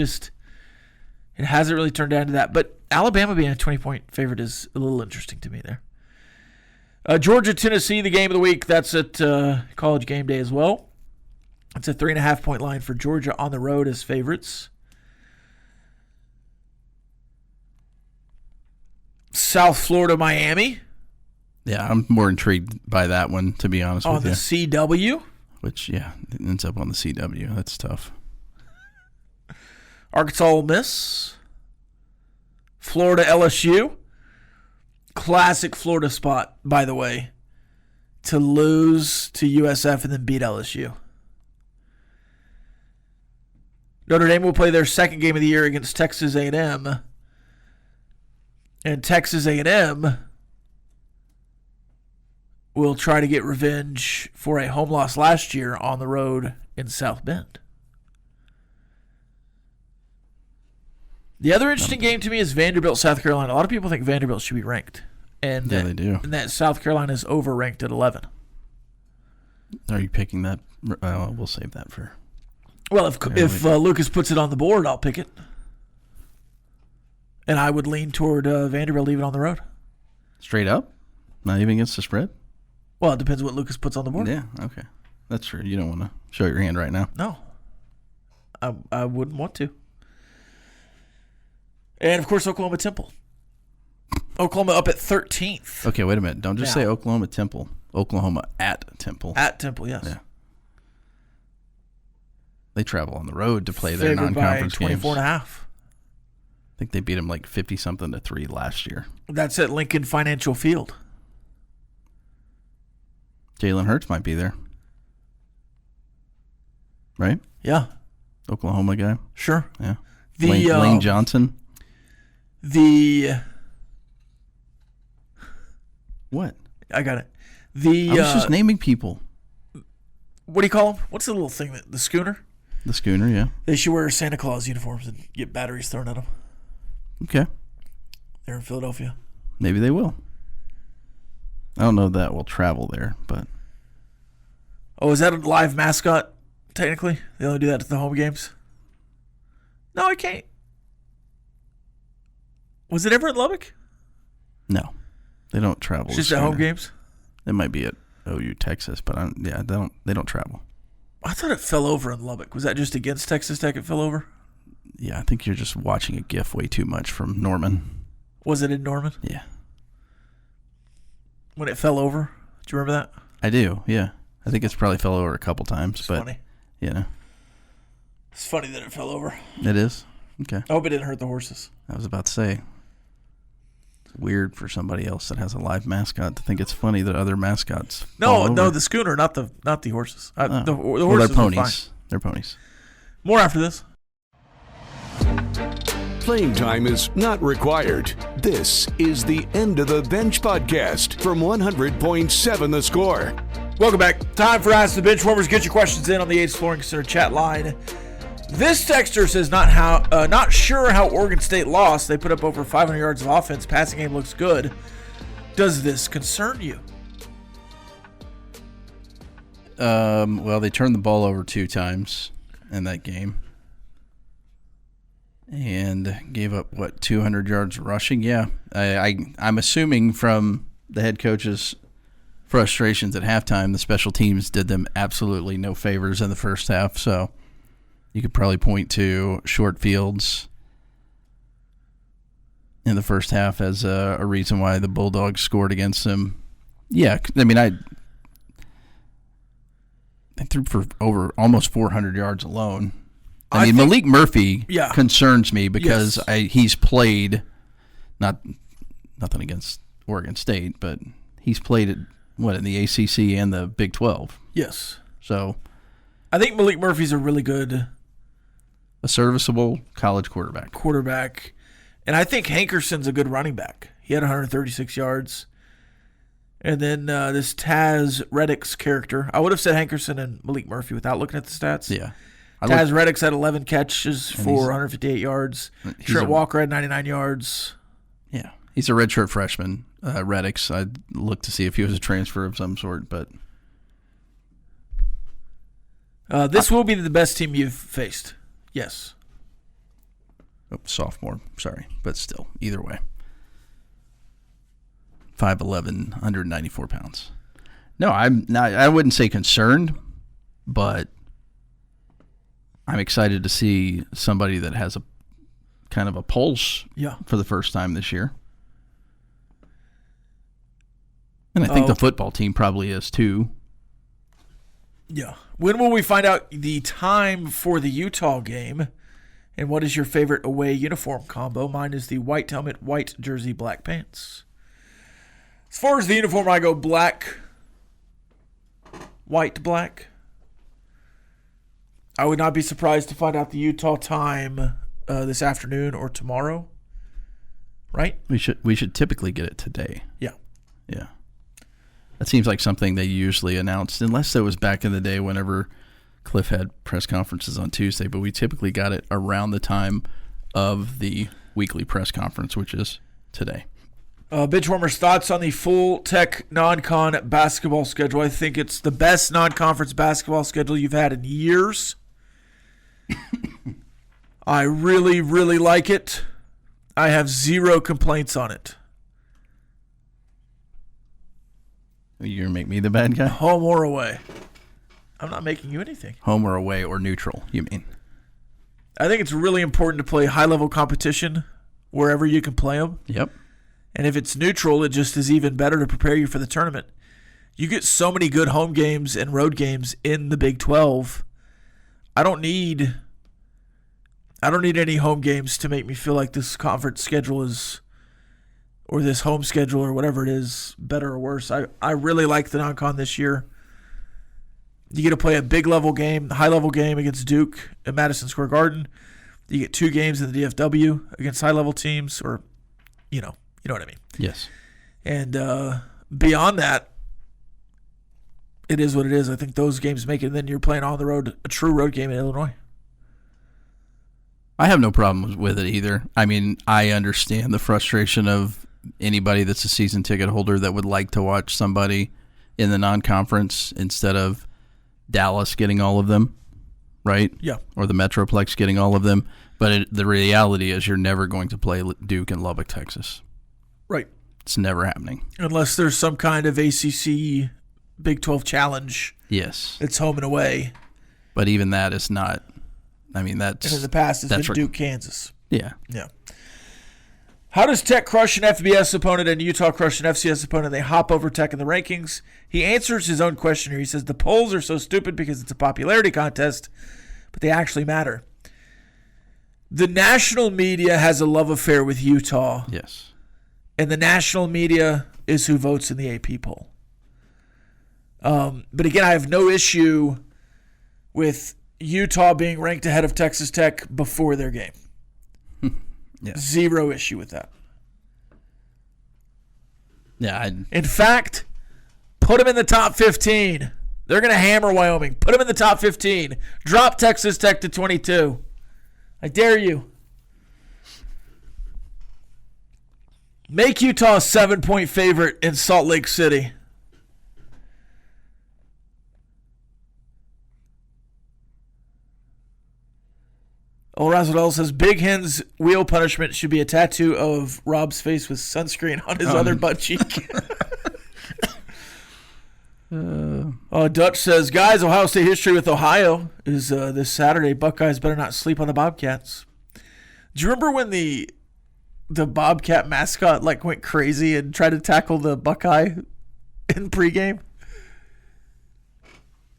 hasn't really turned out to that. But Alabama being a 20-point favorite is a little interesting to me there. Georgia, Tennessee, the game of the week. That's at College Game Day as well. It's a 3.5-point line for Georgia on the road as favorites. South Florida, Miami. Yeah, I'm more intrigued by that one, to be honest with you. On the CW. Which, it ends up on the CW. That's tough. Arkansas, Ole Miss. Florida, LSU. Classic Florida spot, by the way, to lose to USF and then beat LSU. Notre Dame will play their second game of the year against Texas A&M. And Texas A&M will try to get revenge for a home loss last year on the road in South Bend. The other interesting game to me is Vanderbilt, South Carolina. A lot of people think Vanderbilt should be ranked. And they do. And that South Carolina is overranked at 11. Are you picking that? We'll save that for... Well, if Lucas puts it on the board, I'll pick it. And I would lean toward Vanderbilt even on the road. Straight up? Not even against the spread? Well, it depends what Lucas puts on the board. Yeah, okay. That's true. You don't want to show your hand right now. No. I wouldn't want to. And, of course, Oklahoma Temple. Oklahoma up at 13th. Okay, wait a minute. Don't just say Oklahoma Temple. Oklahoma at Temple. At Temple, yes. Yeah. They travel on the road to play their Favored non-conference by 24.5. I think they beat them like 50-something to 3 last year. That's at Lincoln Financial Field. Jalen Hurts might be there. Right? Yeah. Oklahoma guy. Sure. Yeah. The Lane Johnson. What? I got it. I was just naming people. What do you call them? What's the little thing the schooner? The schooner, yeah. They should wear Santa Claus uniforms and get batteries thrown at them. Okay. They're in Philadelphia. Maybe they will. I don't know if that will travel there, but. Oh, is that a live mascot, technically? They only do that at the home games? No, I can't. Was it ever in Lubbock? No. They don't travel. It's just at home games? It might be at OU, Texas, but they don't travel. I thought it fell over in Lubbock. Was that just against Texas Tech it fell over? Yeah, I think you're just watching a GIF way too much from Norman. Was it in Norman? Yeah. When it fell over? Do you remember that? I do, yeah. I think it's probably fell over a couple times. It's but funny. Yeah. It's funny that it fell over. It is? Okay. I hope it didn't hurt the horses. I was about to say. It's weird for somebody else that has a live mascot to think it's funny that other mascots. No, the schooner, not the horses. The horses. Well, they're Fine. ponies. They're ponies. More after this. Playing time is not required. This is the End of the Bench podcast from 100.7 The Score. Welcome back. Time for Ask the Benchwarmers. Get your questions in on the Ace Flooring Center chat line. This texter says not sure how Oregon State lost. They put up over 500 yards of offense. Passing game looks good. Does this concern you? Well, they turned the ball over 2 times in that game. And gave up, 200 yards rushing? Yeah. I'm assuming from the head coach's frustrations at halftime, the special teams did them absolutely no favors in the first half. So you could probably point to short fields in the first half as a reason why the Bulldogs scored against them. Yeah, I mean, I threw for over almost 400 yards alone. I mean, Malik Murphy concerns me because he's played, nothing against Oregon State, but he's played in the ACC and the Big 12. Yes. So I think Malik Murphy's a serviceable college quarterback. And I think Hankerson's a good running back. He had 136 yards. And then this Taz Reddick's character, I would have said Hankerson and Malik Murphy without looking at the stats. Yeah. Taz Reddick's had 11 catches for 158 yards. Trent Walker had 99 yards. Yeah. He's a redshirt freshman. Reddick's, I'd look to see if he was a transfer of some sort, but this will be the best team you've faced. Yes. Oh, sophomore. Sorry, but still, either way. 5'11", 194 pounds. No, I'm not. I wouldn't say concerned, but I'm excited to see somebody that has a kind of a pulse for the first time this year. And I think the football team probably is too. Yeah. When will we find out the time for the Utah game? And what is your favorite away uniform combo? Mine is the white helmet, white jersey, black pants. As far as the uniform, I go black, white, black. I would not be surprised to find out the Utah time this afternoon or tomorrow. Right? We should typically get it today. Yeah. Yeah. That seems like something they usually announced, unless it was back in the day whenever Cliff had press conferences on Tuesday, but we typically got it around the time of the weekly press conference, which is today. Benchwarmers, thoughts on the full tech non-con basketball schedule? I think it's the best non-conference basketball schedule you've had in years. I really, really like it. I have 0 complaints on it. You're going to make me the bad guy? Home or away. I'm not making you anything. Home or away or neutral, you mean? I think it's really important to play high-level competition wherever you can play them. Yep. And if it's neutral, it just is even better to prepare you for the tournament. You get so many good home games and road games in the Big 12. I don't need any home games to make me feel like this conference schedule is, or this home schedule or whatever it is, better or worse. I really like the non-con this year. You get to play a big level game, high level game against Duke at Madison Square Garden. You get 2 games in the DFW against high level teams, or you know what I mean. Yes. And beyond that, it is what it is. I think those games make it. And then you're playing on the road, a true road game in Illinois. I have no problem with it either. I mean, I understand the frustration of anybody that's a season ticket holder that would like to watch somebody in the non-conference instead of Dallas getting all of them, right? Yeah. Or the Metroplex getting all of them. But the reality is you're never going to play Duke in Lubbock, Texas. Right. It's never happening. Unless there's some kind of ACC Big 12 challenge. Yes. It's home and away. But even that is not, I mean, that's... And in the past, it's been Duke, Kansas. Yeah. Yeah. How does Tech crush an FBS opponent and Utah crush an FCS opponent? They hop over Tech in the rankings. He answers his own question here. He says, the polls are so stupid because it's a popularity contest, but they actually matter. The national media has a love affair with Utah. Yes. And the national media is who votes in the AP poll. But again, I have no issue with Utah being ranked ahead of Texas Tech before their game. Yeah. Zero issue with that. Yeah. In fact, put them in the top 15. They're going to hammer Wyoming. Put them in the top 15. Drop Texas Tech to 22. I dare you. Make Utah a 7-point favorite in Salt Lake City. Old Razzle says Big Hen's wheel punishment should be a tattoo of Rob's face with sunscreen on his other butt cheek. Dutch says, guys, Ohio State history with Ohio is this Saturday. Buckeyes better not sleep on the Bobcats. Do you remember when the Bobcat mascot went crazy and tried to tackle the Buckeye in pregame?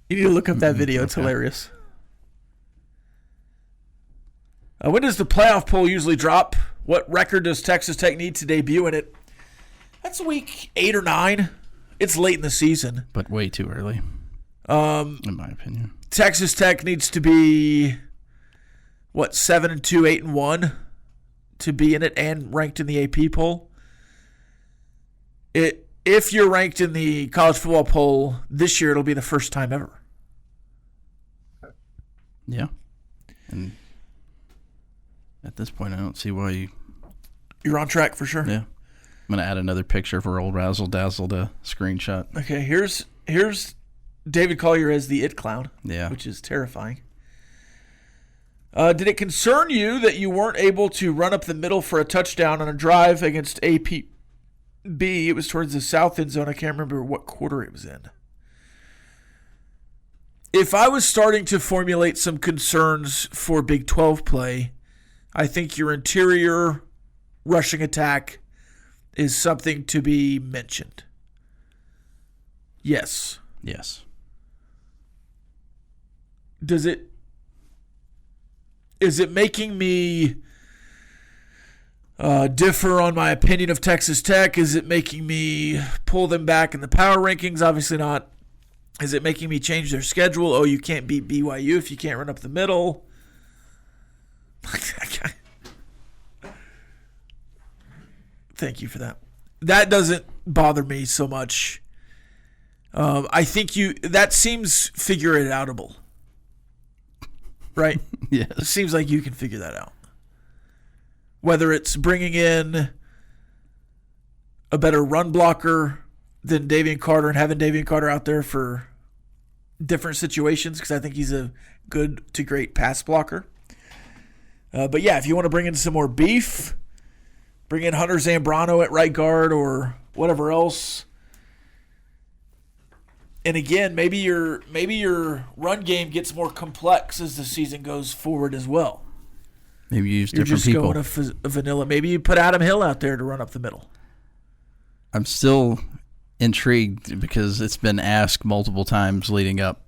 You need to look up that video. It's hilarious. When does the playoff poll usually drop? What record does Texas Tech need to debut in it? That's week 8 or 9. It's late in the season. But way too early, in my opinion. Texas Tech needs to be, 7-2, 8-1 to be in it and ranked in the AP poll. If you're ranked in the college football poll this year, it'll be the first time ever. Yeah. And at this point, I don't see why you're on track for sure. Yeah. I'm going to add another picture for old Razzle Dazzle to screenshot. Okay, here's David Collier as the It Clown, which is terrifying. Did it concern you that you weren't able to run up the middle for a touchdown on a drive against APB? It was towards the south end zone. I can't remember what quarter it was in. If I was starting to formulate some concerns for Big 12 play, I think your interior rushing attack is something to be mentioned. Yes. Yes. Is it making me differ on my opinion of Texas Tech? Is it making me pull them back in the power rankings? Obviously not. Is it making me change their schedule? Oh, you can't beat BYU if you can't run up the middle. Thank you for that. That doesn't bother me so much. I think that seems figure it outable. Right? Yes. It seems like you can figure that out. Whether it's bringing in a better run blocker than Davian Carter and having Davian Carter out there for different situations, because I think he's a good to great pass blocker. But yeah, if you want to bring in some more beef, bring in Hunter Zambrano at right guard or whatever else. And again, maybe your run game gets more complex as the season goes forward as well. Maybe you use You're different just people. going a vanilla. Maybe you put Adam Hill out there to run up the middle. I'm still intrigued because it's been asked multiple times leading up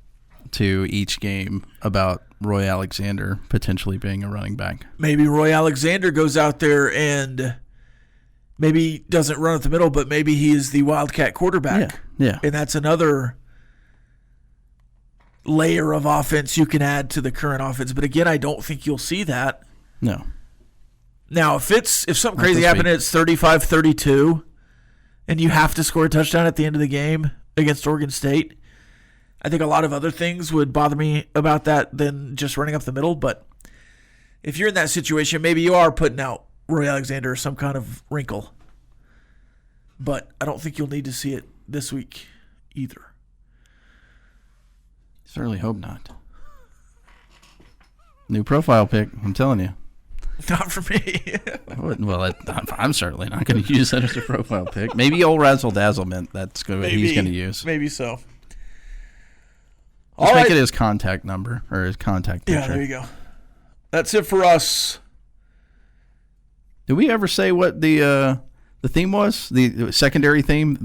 to each game about Roy Alexander potentially being a running back. Maybe Roy Alexander goes out there and maybe doesn't run up the middle, but maybe he is the Wildcat quarterback. Yeah. And that's another layer of offense you can add to the current offense. But again, I don't think you'll see that. No. Now, if something crazy happened and it's 35-32 and you have to score a touchdown at the end of the game against Oregon State, I think a lot of other things would bother me about that than just running up the middle. But if you're in that situation, maybe you are putting out Roy Alexander or some kind of wrinkle. But I don't think you'll need to see it this week either. Certainly hope not. New profile pick, I'm telling you. Not for me. Well, I'm certainly not going to use that as a profile pick. Maybe old Razzle Dazzlement. That's good. What he's going to use. Maybe so. Just make it his contact number or his contact picture. Yeah, there you go. That's it for us. Did we ever say what the theme was? The secondary theme,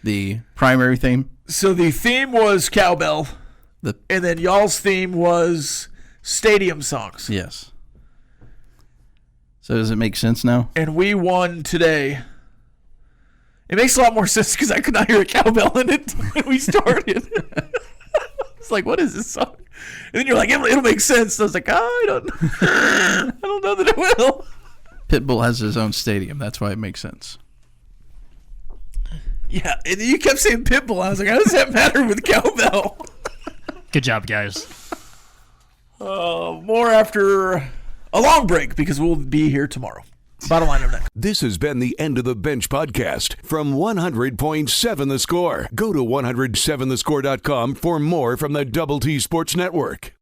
the primary theme? So the theme was cowbell, and then y'all's theme was stadium songs. Yes. So does it make sense now? And we won today. It makes a lot more sense because I could not hear a cowbell in it when we started. It's like, what is this song? And then you're like, it'll make sense. So I was like, I don't know that it will. Pitbull has his own stadium. That's why it makes sense. Yeah, and you kept saying Pitbull. I was like, how does that matter with cowbell? Good job, guys. More after a long break because we'll be here tomorrow. Bottom line of next. This has been the End of the Bench podcast from 100.7 The Score. Go to 107thescore.com for more from the Double T Sports Network.